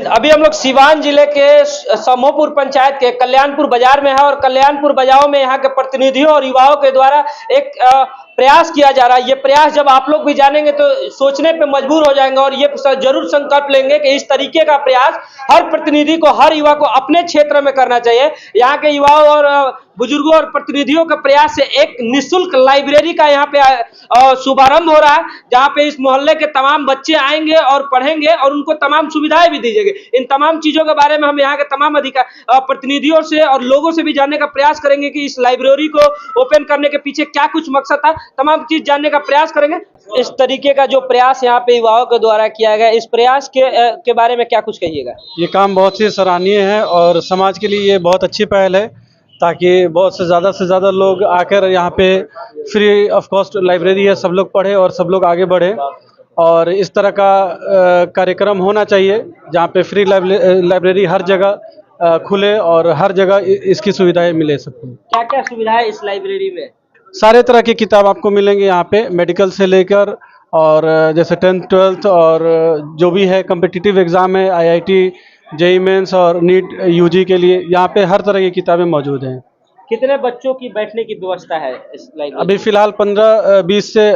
अभी हम लोग सीवान जिले के समूहपुर पंचायत के कल्याणपुर बाजार में है और कल्याणपुर बाजारों में यहाँ के प्रतिनिधियों और युवाओं के द्वारा एक प्रयास किया जा रहा है। ये प्रयास जब आप लोग भी जानेंगे तो सोचने पे मजबूर हो जाएंगे और ये जरूर संकल्प लेंगे कि इस तरीके का प्रयास हर प्रतिनिधि को, हर युवा को अपने क्षेत्र में करना चाहिए। यहाँ के युवाओं और बुजुर्गों और प्रतिनिधियों के प्रयास से एक निःशुल्क लाइब्रेरी का यहाँ पे शुभारंभ हो रहा है, जहाँ पे इस मोहल्ले के तमाम बच्चे आएंगे और पढ़ेंगे और उनको तमाम सुविधाएं भी दी जाएगी। इन तमाम चीजों के बारे में हम यहाँ के तमाम प्रतिनिधियों से और लोगों से भी जानने का प्रयास करेंगे कि इस लाइब्रेरी को ओपन करने के पीछे क्या कुछ मकसद था, तमाम चीज जानने का प्रयास करेंगे। इस तरीके का जो प्रयास यहाँ पे युवाओं के द्वारा किया गया, इस प्रयास के बारे में क्या कुछ कहिएगा? ये काम बहुत ही सराहनीय है और समाज के लिए ये बहुत अच्छी पहल है, ताकि बहुत से ज़्यादा लोग आकर यहाँ पे फ्री ऑफ कॉस्ट लाइब्रेरी है, सब लोग पढ़े और सब लोग आगे बढ़े। और इस तरह का कार्यक्रम होना चाहिए जहाँ पे फ्री लाइब्रेरी हर जगह खुले और हर जगह इसकी सुविधाएं मिले सबको। क्या क्या सुविधा है इस लाइब्रेरी में? सारे तरह की किताब आपको मिलेंगे यहाँ पे, मेडिकल से लेकर और जैसे 10th 12th और जो भी है कम्पिटिटिव एग्ज़ाम है, IIT JEE मेंस और नीट UG के लिए यहाँ पे हर तरह की किताबें मौजूद हैं। कितने बच्चों की बैठने की व्यवस्था है इस लाइब्रेरी? अभी फ़िलहाल 15-20 से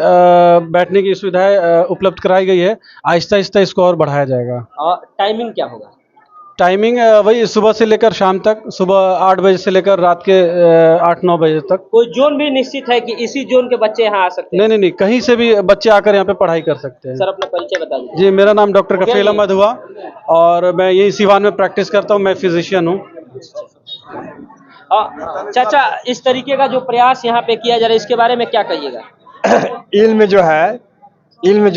बैठने की सुविधाएं उपलब्ध कराई गई है। आहिस्ता आहिस्ता इसको और बढ़ाया जाएगा। और टाइमिंग क्या होगा? टाइमिंग वही सुबह से लेकर शाम तक, सुबह 8 बजे से लेकर रात के 8-9 बजे तक। कोई जोन भी निश्चित है कि इसी जोन के बच्चे यहाँ आ सकते हैं? नहीं, कहीं से भी बच्चे आकर यहाँ पे पढ़ाई कर सकते हैं। सर अपना परिचय बता दीजिए। जी, मेरा नाम डॉक्टर कफील अहमद हुआ और मैं यही सीवान में प्रैक्टिस करता हूँ। मैं फिजिशियन हूँ। चाचा, इस तरीके का जो प्रयास यहाँ पे किया जा रहा है, इसके बारे में क्या कहिएगा? इल्म जो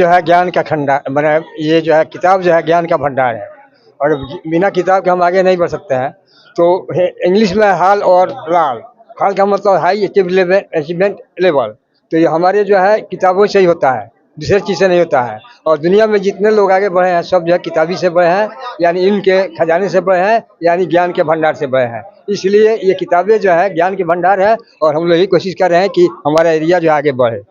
है ज्ञान का खंडार, मतलब ये जो है किताब जो है ज्ञान का भंडार है और बिना किताब के हम आगे नहीं बढ़ सकते हैं। तो इंग्लिश में हाल और लाल, हाल का मतलब हाई अचीवमेंट लेवल, तो ये हमारे जो है किताबों से ही होता है, दूसरे चीज़ से नहीं होता है। और दुनिया में जितने लोग आगे बढ़े हैं सब जो है किताबी से बढ़े हैं, यानी इनके खजाने से बढ़े हैं, यानी ज्ञान के भंडार से बढ़े हैं। इसलिए ये किताबें जो है ज्ञान के भंडार है और हम लोग यही कोशिश कर रहे हैं कि हमारा एरिया जो आगे बढ़े।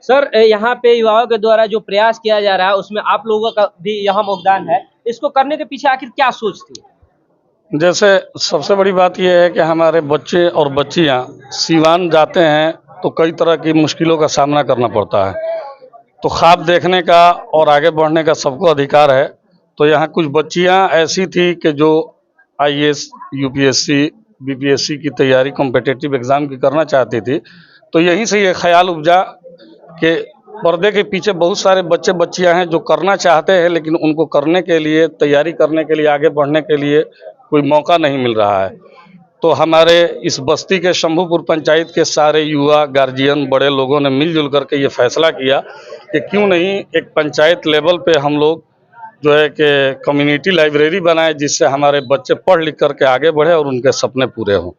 सर, यहाँ पे युवाओं के द्वारा जो प्रयास किया जा रहा है उसमें आप लोगों का भी यहाँ योगदान है। इसको करने के पीछे आखिर क्या सोच थी? जैसे सबसे बड़ी बात यह है कि हमारे बच्चे और बच्चियाँ सीवान जाते हैं तो कई तरह की मुश्किलों का सामना करना पड़ता है, तो ख्वाब देखने का और आगे बढ़ने का सबको अधिकार है। तो यहाँ कुछ बच्चियाँ ऐसी थी कि जो IAS UPSC BPSC की तैयारी कॉम्पिटिटिव एग्ज़ाम की करना चाहती थी, तो यहीं से ये ख्याल उपजा कि पर्दे के पीछे बहुत सारे बच्चे बच्चियां हैं जो करना चाहते हैं, लेकिन उनको करने के लिए, तैयारी करने के लिए, आगे बढ़ने के लिए कोई मौका नहीं मिल रहा है। तो हमारे इस बस्ती के शंभूपुर पंचायत के सारे युवा, गार्जियन, बड़े लोगों ने मिलजुल करके ये फैसला किया कि क्यों नहीं एक पंचायत लेवल पे हम लोग जो है कि कम्युनिटी लाइब्रेरी बनाए, जिससे हमारे बच्चे पढ़ लिख करके आगे बढ़े और उनके सपने पूरे हों।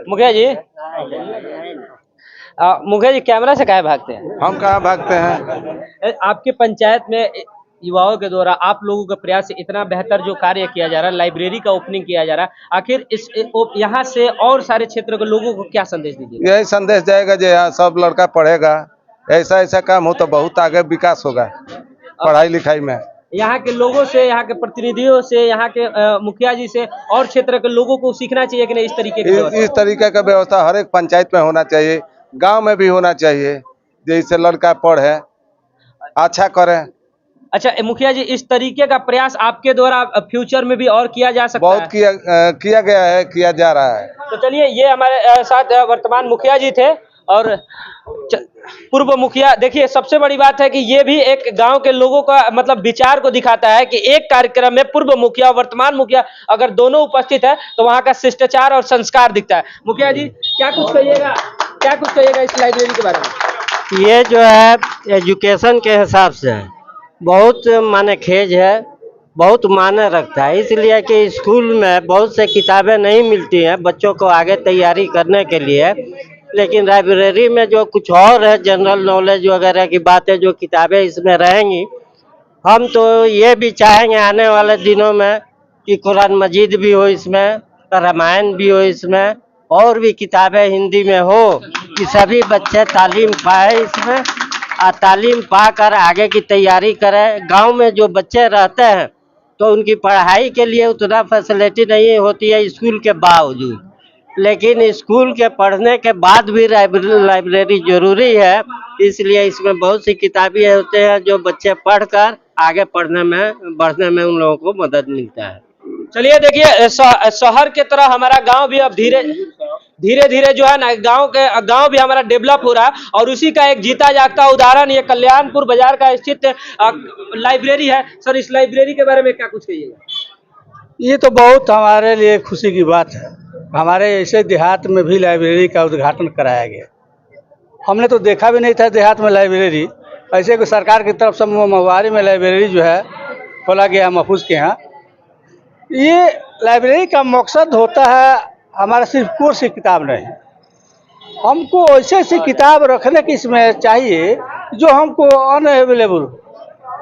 मुखिया जी, मुखिया जी कैमरा से काहे भागते हैं? हम कहाँ भागते हैं? आपके पंचायत में युवाओं के द्वारा आप लोगों के प्रयास से इतना बेहतर जो कार्य किया जा रहा है, लाइब्रेरी का ओपनिंग किया जा रहा है, आखिर इस यहाँ से और सारे क्षेत्र के लोगों को क्या संदेश दीजिए? यही संदेश जाएगा जो यहाँ सब लड़का पढ़ेगा, ऐसा काम हो तो बहुत आगे विकास होगा पढ़ाई लिखाई में। यहाँ के लोगों से, यहाँ के प्रतिनिधियों से, यहाँ के मुखिया जी से और क्षेत्र के लोगों को सीखना चाहिए कि नहीं इस तरीके की इस तरीके का व्यवस्था हर एक पंचायत में होना चाहिए, गांव में भी होना चाहिए, जैसे लड़का पढ़े अच्छा करे। अच्छा मुखिया जी, इस तरीके का प्रयास आपके द्वारा फ्यूचर में भी और किया जा सकता बहुत है? किया गया है, किया जा रहा है। तो चलिए, ये हमारे साथ वर्तमान मुखिया जी थे और पूर्व मुखिया। देखिए, सबसे बड़ी बात है कि ये भी एक गांव के लोगों का मतलब विचार को दिखाता है कि एक कार्यक्रम में पूर्व मुखिया और वर्तमान मुखिया अगर दोनों उपस्थित है तो वहां का शिष्टाचार और संस्कार दिखता है। मुखिया जी, क्या कुछ कहिएगा इस लाइब्रेरी के बारे में? ये जो है एजुकेशन के हिसाब से है, बहुत माने खेज है, बहुत माने रखता है, इसलिए कि स्कूल में बहुत से किताबें नहीं मिलती हैं बच्चों को आगे तैयारी करने के लिए, लेकिन लाइब्रेरी में जो कुछ और है, जनरल नॉलेज वगैरह की बातें, जो किताबें इसमें रहेंगी, हम तो ये भी चाहेंगे आने वाले दिनों में कि कुरान मजीद भी हो इसमें, रामायण भी हो इसमें, और भी किताबें हिंदी में हो कि सभी बच्चे तालीम पाए इसमें, और तालीम पाकर आगे की तैयारी करें। गांव में जो बच्चे रहते हैं तो उनकी पढ़ाई के लिए उतना फैसिलिटी नहीं होती है स्कूल के बावजूद, लेकिन स्कूल के पढ़ने के बाद भी लाइब्रेरी जरूरी है। इसलिए इसमें बहुत सी किताबें होते हैं जो बच्चे पढ़कर आगे बढ़ने में उन लोगों को मदद मिलता है। चलिए देखिए, शहर के तरह हमारा गांव भी अब धीरे धीरे जो है ना, गांव भी हमारा डेवलप हो रहा है, और उसी का एक जीता जागता उदाहरण ये कल्याणपुर बाजार का स्थित लाइब्रेरी है। सर, इस लाइब्रेरी के बारे में क्या कुछ कहिएगा? ये तो बहुत हमारे लिए खुशी की बात है। हमारे ऐसे देहात में भी लाइब्रेरी का उद्घाटन कराया गया। हमने तो देखा भी नहीं था देहात में लाइब्रेरी। ऐसे कि सरकार की तरफ से महुआरी में लाइब्रेरी जो है खोला गया महफूज के यहाँ। ये लाइब्रेरी का मकसद होता है हमारा सिर्फ कोर्स की किताब नहीं, हमको ऐसे ऐसी किताब रखने की इसमें चाहिए जो हमको अनअवेलेबल,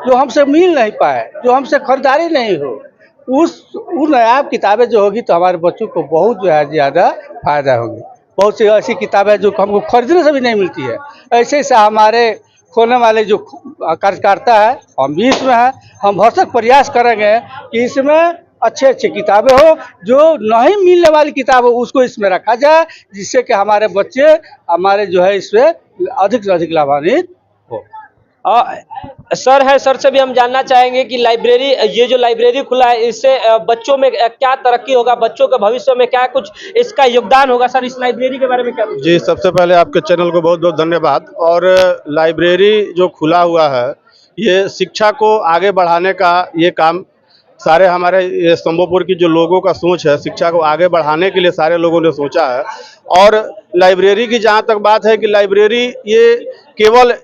जो हमसे मिल नहीं पाए, जो हमसे खरीदारी नहीं हो। उन नायाब किताबें जो होगी तो हमारे बच्चों को बहुत जो है ज़्यादा फायदा होगी। बहुत सी ऐसी किताबें जो हमको खरीदने से भी नहीं मिलती है। ऐसे ऐसे हमारे खोलने वाले जो कार्यकर्ता है, हम भी इसमें हैं। हम भरसक प्रयास करेंगे कि इसमें अच्छे अच्छे किताबें हो, जो नहीं मिलने वाली किताब हो उसको इसमें रखा जाए, जिससे कि हमारे बच्चे हमारे जो है इससे अधिक से अधिक लाभान्वित हो। सर से भी हम जानना चाहेंगे कि ये जो लाइब्रेरी खुला है, इससे बच्चों में क्या तरक्की होगा, बच्चों के भविष्य में क्या कुछ इसका योगदान होगा? सर, इस लाइब्रेरी के बारे में क्या कुछ? जी, सबसे पहले आपके चैनल को बहुत बहुत धन्यवाद। और लाइब्रेरी जो खुला हुआ है, ये शिक्षा को आगे बढ़ाने का ये काम सारे हमारे ये संभवपुर की जो लोगों का सोच है, शिक्षा को आगे बढ़ाने के लिए सारे लोगों ने सोचा है। और लाइब्रेरी की जहाँ तक बात है कि लाइब्रेरी ये केवल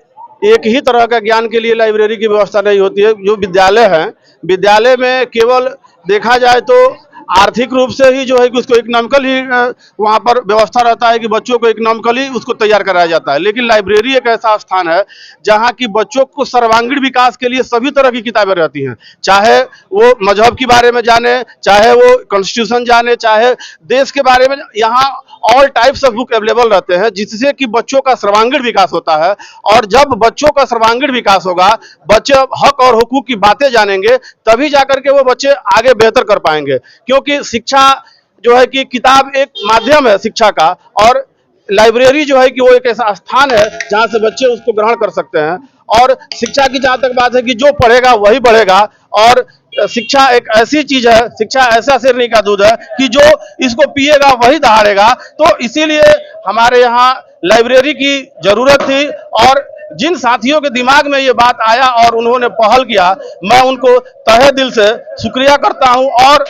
एक ही तरह का ज्ञान के लिए लाइब्रेरी की व्यवस्था नहीं होती है। जो विद्यालय हैं, विद्यालय में केवल देखा जाए तो आर्थिक रूप से ही जो है कि उसको इकोनॉमिकल ही वहाँ पर व्यवस्था रहता है कि बच्चों को इकोनॉमिकली उसको तैयार कराया जाता है। लेकिन लाइब्रेरी एक ऐसा स्थान है जहाँ की बच्चों को सर्वांगीण विकास के लिए सभी तरह की किताबें रहती हैं। चाहे वो मजहब के बारे में जाने, चाहे वो कॉन्स्टिट्यूशन जाने, चाहे देश के बारे में, यहाँ all types of book available रहते हैं, जिससे कि बच्चों का सर्वांगीण विकास होता है। और जब बच्चों का सर्वांगीण विकास होगा, बच्चे हक और हुकूक की बातें जानेंगे, तभी जाकर के वो बच्चे आगे बेहतर कर पाएंगे। क्योंकि शिक्षा जो है कि किताब एक माध्यम है शिक्षा का, और लाइब्रेरी जो है कि वो एक ऐसा स्थान है जहाँ से बच्चे उसको ग्रहण कर सकते हैं। और शिक्षा की जहाँ तक बात है कि जो पढ़ेगा वही बढ़ेगा, और शिक्षा एक ऐसी चीज है, शिक्षा ऐसा शेरनी का दूध है कि जो इसको पिएगा वही दहाड़ेगा। तो इसीलिए हमारे यहाँ लाइब्रेरी की जरूरत थी, और जिन साथियों के दिमाग में ये बात आया और उन्होंने पहल किया, मैं उनको तहे दिल से शुक्रिया करता हूँ। और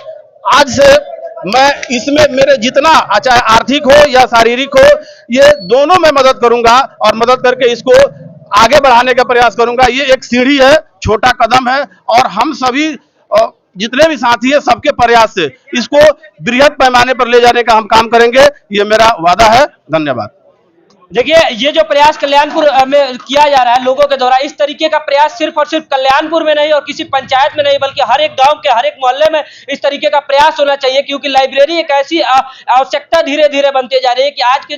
आज से मैं इसमें मेरे जितना, चाहे आर्थिक हो या शारीरिक हो, ये दोनों में मदद करूंगा, और मदद करके इसको आगे बढ़ाने का प्रयास करूंगा। ये एक सीढ़ी है, छोटा कदम है, और हम सभी जितने भी साथी हैं सबके प्रयास से इसको बृहद पैमाने पर ले जाने का हम काम करेंगे, ये मेरा वादा है। धन्यवाद। देखिए, ये जो प्रयास कल्याणपुर में किया जा रहा है लोगों के द्वारा, इस तरीके का प्रयास सिर्फ और सिर्फ कल्याणपुर में नहीं और किसी पंचायत में नहीं, बल्कि हर एक गांव के हर एक मोहल्ले में इस तरीके का प्रयास होना चाहिए। क्योंकि लाइब्रेरी एक ऐसी आवश्यकता धीरे धीरे बनती जा रही है कि आज के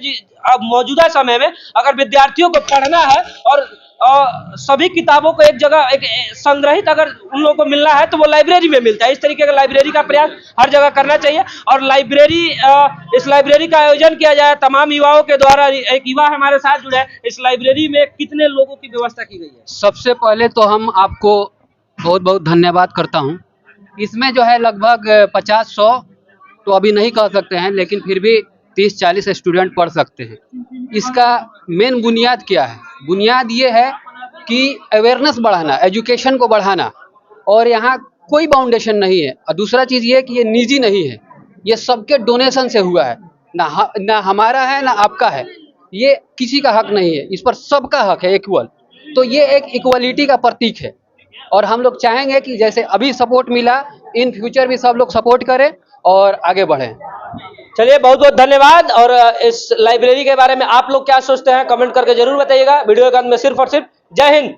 मौजूदा समय में अगर विद्यार्थियों को पढ़ना है और सभी किताबों को एक जगह एक संग्रहित अगर उन लोगों को मिलना है तो वो लाइब्रेरी में मिलता है। इस तरीके का लाइब्रेरी का प्रयास हर जगह करना चाहिए। और इस लाइब्रेरी का आयोजन किया जाए तमाम युवाओं के द्वारा। एक युवा हमारे साथ जुड़े हैं। इस लाइब्रेरी में कितने लोगों की व्यवस्था की गई है? सबसे पहले तो हम आपको बहुत बहुत धन्यवाद करता हूं। इसमें जो है लगभग 50-100 तो अभी नहीं कह सकते हैं, लेकिन फिर भी 30-40 स्टूडेंट पढ़ सकते हैं। इसका मेन बुनियाद क्या है? बुनियाद ये है कि अवेयरनेस बढ़ाना, एजुकेशन को बढ़ाना, और यहाँ कोई बाउंडेशन नहीं है। और दूसरा चीज़ ये है कि ये निजी नहीं है, ये सबके डोनेशन से हुआ है, ना हमारा है ना आपका है, ये किसी का हक नहीं है, इस पर सबका हक है इक्वल। तो ये एक इक्वलिटी का प्रतीक है, और हम लोग चाहेंगे कि जैसे अभी सपोर्ट मिला, इन फ्यूचर भी सब लोग सपोर्ट करें और आगे बढ़ें। चलिए, बहुत बहुत धन्यवाद। और इस लाइब्रेरी के बारे में आप लोग क्या सोचते हैं, कमेंट करके जरूर बताइएगा। वीडियो के अंत में सिर्फ और सिर्फ जय हिंद।